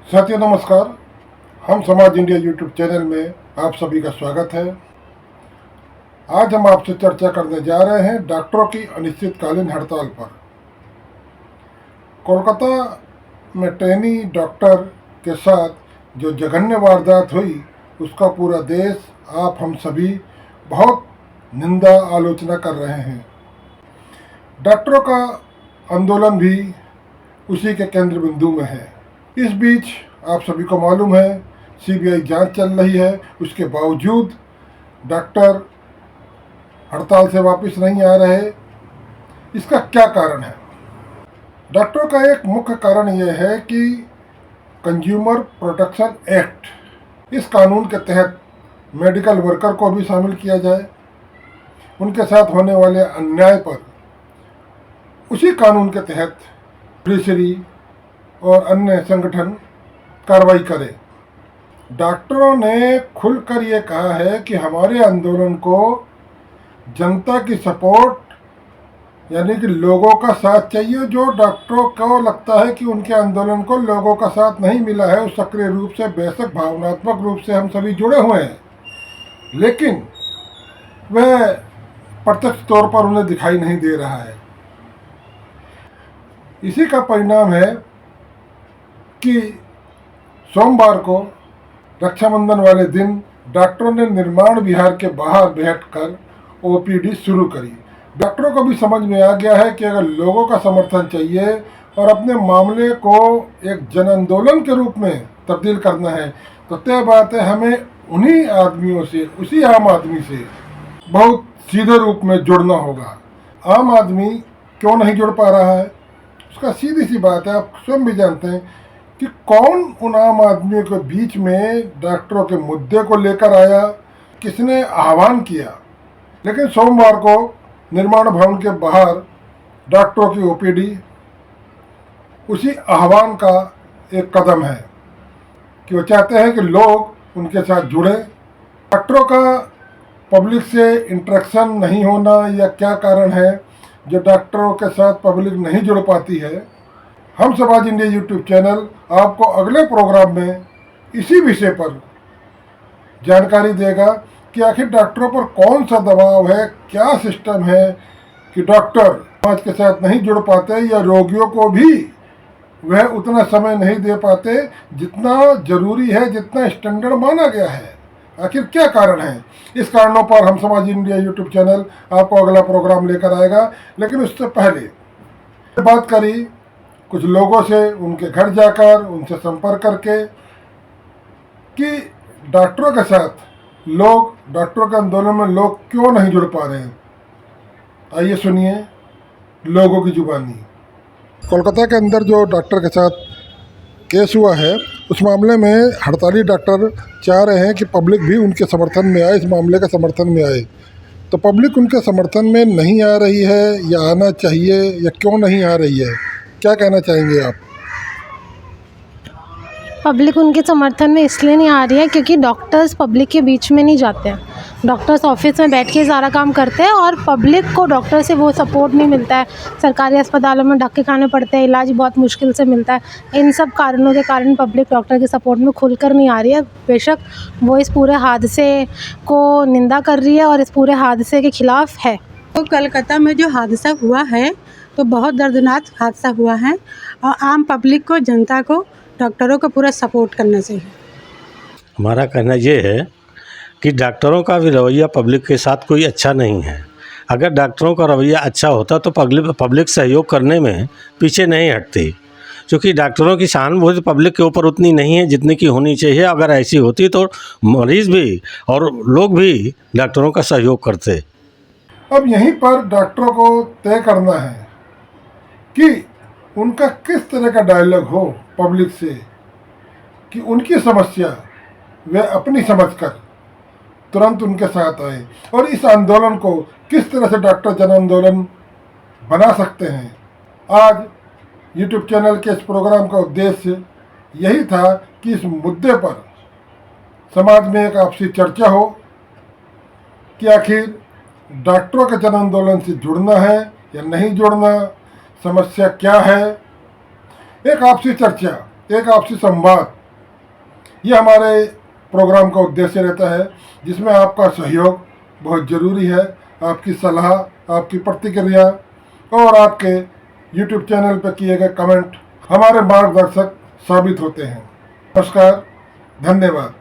साथियों नमस्कार। हम समाज इंडिया यूट्यूब चैनल में आप सभी का स्वागत है। आज हम आपसे चर्चा करने जा रहे हैं डॉक्टरों की अनिश्चितकालीन हड़ताल पर। कोलकाता में ट्रेनी डॉक्टर के साथ जो जघन्य वारदात हुई उसका पूरा देश, आप हम सभी बहुत निंदा आलोचना कर रहे हैं। डॉक्टरों का आंदोलन भी उसी के केंद्र बिंदु में है। इस बीच आप सभी को मालूम है सीबीआई जांच चल रही है, उसके बावजूद डॉक्टर हड़ताल से वापस नहीं आ रहे। इसका क्या कारण है? डॉक्टरों का एक मुख्य कारण यह है कि कंज्यूमर प्रोटेक्शन एक्ट, इस कानून के तहत मेडिकल वर्कर को भी शामिल किया जाए। उनके साथ होने वाले अन्याय पर उसी कानून के तहत जुडिशरी और अन्य संगठन कार्रवाई करें। डॉक्टरों ने खुलकर ये कहा है कि हमारे आंदोलन को जनता की सपोर्ट यानी कि लोगों का साथ चाहिए। जो डॉक्टरों को लगता है कि उनके आंदोलन को लोगों का साथ नहीं मिला है, उस सक्रिय रूप से, बेशक भावनात्मक रूप से हम सभी जुड़े हुए हैं, लेकिन वह प्रत्यक्ष तौर पर उन्हें दिखाई नहीं दे रहा है। इसी का परिणाम है कि सोमवार को रक्षाबंधन वाले दिन डॉक्टरों ने निर्माण विहार के बाहर बैठकर ओपीडी शुरू करी। डॉक्टरों को भी समझ में आ गया है कि अगर लोगों का समर्थन चाहिए और अपने मामले को एक जन आंदोलन के रूप में तब्दील करना है तो तय बात है हमें उन्हीं आदमियों से, उसी आम आदमी से बहुत सीधे रूप में जुड़ना होगा। आम आदमी क्यों नहीं जुड़ पा रहा है? उसका सीधी सी बात है, आप स्वयं भी जानते हैं कि कौन उन आम आदमियों के बीच में डॉक्टरों के मुद्दे को लेकर आया, किसने आह्वान किया। लेकिन सोमवार को निर्माण भवन के बाहर डॉक्टरों की ओपीडी उसी आह्वान का एक कदम है कि वो चाहते हैं कि लोग उनके साथ जुड़े। डॉक्टरों का पब्लिक से इंटरेक्शन नहीं होना या क्या कारण है जो डॉक्टरों के साथ पब्लिक नहीं जुड़ पाती है? हम समाज इंडिया यूट्यूब चैनल आपको अगले प्रोग्राम में इसी विषय पर जानकारी देगा कि आखिर डॉक्टरों पर कौन सा दबाव है, क्या सिस्टम है कि डॉक्टर समाज के साथ नहीं जुड़ पाते या रोगियों को भी वह उतना समय नहीं दे पाते जितना जरूरी है, जितना स्टैंडर्ड माना गया है। आखिर क्या कारण है? इस कारणों पर हम समाज इंडिया यूट्यूब चैनल आपको अगला प्रोग्राम लेकर आएगा। लेकिन उससे पहले बात करी कुछ लोगों से, उनके घर जाकर उनसे संपर्क करके कि डॉक्टरों के साथ लोग, डॉक्टरों के आंदोलन में लोग क्यों नहीं जुड़ पा रहे हैं। आइए सुनिए लोगों की जुबानी। कोलकाता के अंदर जो डॉक्टर के साथ केस हुआ है उस मामले में हड़ताली डॉक्टर चाह रहे हैं कि पब्लिक भी उनके समर्थन में आए, इस मामले के समर्थन में आए। तो पब्लिक उनके समर्थन में नहीं आ रही है या आना चाहिए या क्यों नहीं आ रही है, क्या कहना चाहेंगे आप? पब्लिक उनके समर्थन में इसलिए नहीं आ रही है क्योंकि डॉक्टर्स पब्लिक के बीच में नहीं जाते हैं। डॉक्टर्स ऑफिस में बैठ के सारा काम करते हैं और पब्लिक को डॉक्टर से वो सपोर्ट नहीं मिलता है। सरकारी अस्पतालों में धक्के खाने पड़ते हैं, इलाज बहुत मुश्किल से मिलता है। इन सब कारणों के कारण पब्लिक डॉक्टर के सपोर्ट में खुलकर नहीं आ रही है। बेशक वो इस पूरे हादसे को निंदा कर रही है और इस पूरे हादसे के खिलाफ है। तो कलकत्ता में जो हादसा हुआ है तो बहुत दर्दनाक हादसा हुआ है और आम पब्लिक को, जनता को डॉक्टरों को पूरा सपोर्ट करना चाहिए। हमारा कहना ये है कि डॉक्टरों का भी रवैया पब्लिक के साथ कोई अच्छा नहीं है। अगर डॉक्टरों का रवैया अच्छा होता तो पब्लिक सहयोग करने में पीछे नहीं हटती, क्योंकि डॉक्टरों की सहानुभूति पब्लिक के ऊपर उतनी नहीं है जितनी की होनी चाहिए। अगर ऐसी होती तो मरीज़ भी और लोग भी डॉक्टरों का सहयोग करते। अब यहीं पर डॉक्टरों को तय करना है कि उनका किस तरह का डायलॉग हो पब्लिक से कि उनकी समस्या वे अपनी समझकर तुरंत उनके साथ आए और इस आंदोलन को किस तरह से डॉक्टर जन आंदोलन बना सकते हैं। आज यूट्यूब चैनल के इस प्रोग्राम का उद्देश्य यही था कि इस मुद्दे पर समाज में एक आपसी चर्चा हो कि आखिर डॉक्टरों के जन आंदोलन से जुड़ना है या नहीं जुड़ना, समस्या क्या है। एक आपसी चर्चा, एक आपसी संवाद ये हमारे प्रोग्राम का उद्देश्य रहता है, जिसमें आपका सहयोग बहुत ज़रूरी है। आपकी सलाह, आपकी प्रतिक्रिया और आपके YouTube चैनल पर किए गए कमेंट हमारे मार्गदर्शक साबित होते हैं। नमस्कार, धन्यवाद।